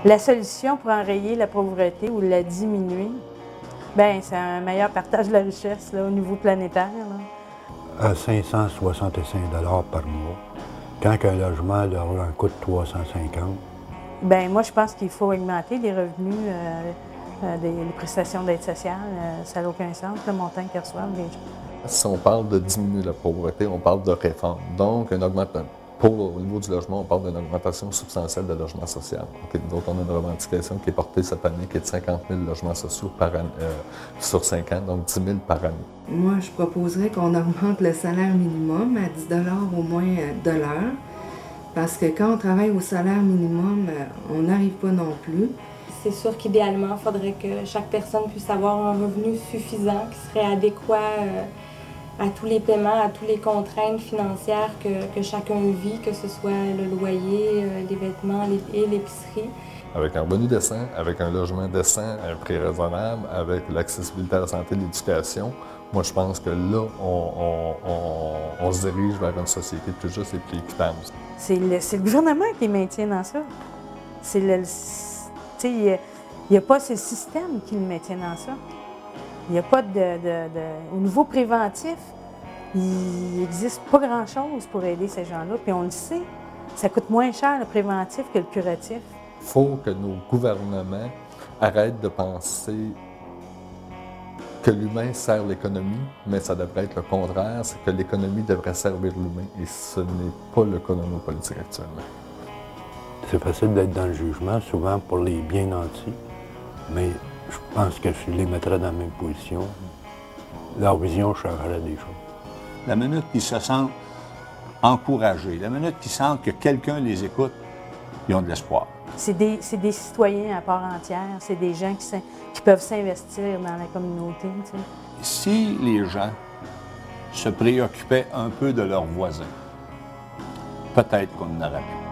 La solution pour enrayer la pauvreté ou la diminuer, bien, c'est un meilleur partage de la richesse là, au niveau planétaire. Là. À 565 $ par mois, quand un logement leur en coûte 350. Bien, moi, je pense qu'il faut augmenter les revenus des prestations d'aide sociale. Ça n'a aucun sens, le montant qu'ils reçoivent les gens. Si on parle de diminuer la pauvreté, on parle de réforme. Donc, au niveau du logement, on parle d'une augmentation substantielle de logement social. Okay. Nous autres, on a une revendication qui est portée cette année, qui est de 50 000 logements sociaux par année, sur 5 ans, donc 10 000 par année. Moi, je proposerais qu'on augmente le salaire minimum à 10 $ au moins de l'heure. Parce que quand on travaille au salaire minimum, on n'arrive pas non plus. C'est sûr qu'idéalement, il faudrait que chaque personne puisse avoir un revenu suffisant qui serait adéquat à tous les paiements, à toutes les contraintes financières que chacun vit, que ce soit le loyer, les vêtements et l'épicerie. Avec un revenu décent, avec un logement décent à un prix raisonnable, avec l'accessibilité à la santé et l'éducation, moi je pense que là, on se dirige vers une société plus juste et plus équitable. C'est le gouvernement qui maintient dans ça. Il n'y a pas ce système qui le maintient dans ça. Il n'y a pas au niveau préventif, il n'existe pas grand-chose pour aider ces gens-là. Puis on le sait, ça coûte moins cher le préventif que le curatif. Il faut que nos gouvernements arrêtent de penser que l'humain sert l'économie, mais ça devrait être le contraire, c'est que l'économie devrait servir l'humain. Et ce n'est pas le cas dans nos politiques actuellement. C'est facile d'être dans le jugement, souvent pour les bien nantis, mais je pense que je les mettrais dans la même position. Leur vision changerait des choses. La minute qu'ils se sentent encouragés, la minute qu'ils sentent que quelqu'un les écoute, ils ont de l'espoir. C'est des citoyens à part entière, c'est des gens qui peuvent s'investir dans la communauté. Tu sais. Si les gens se préoccupaient un peu de leurs voisins, peut-être qu'on en aurait plus.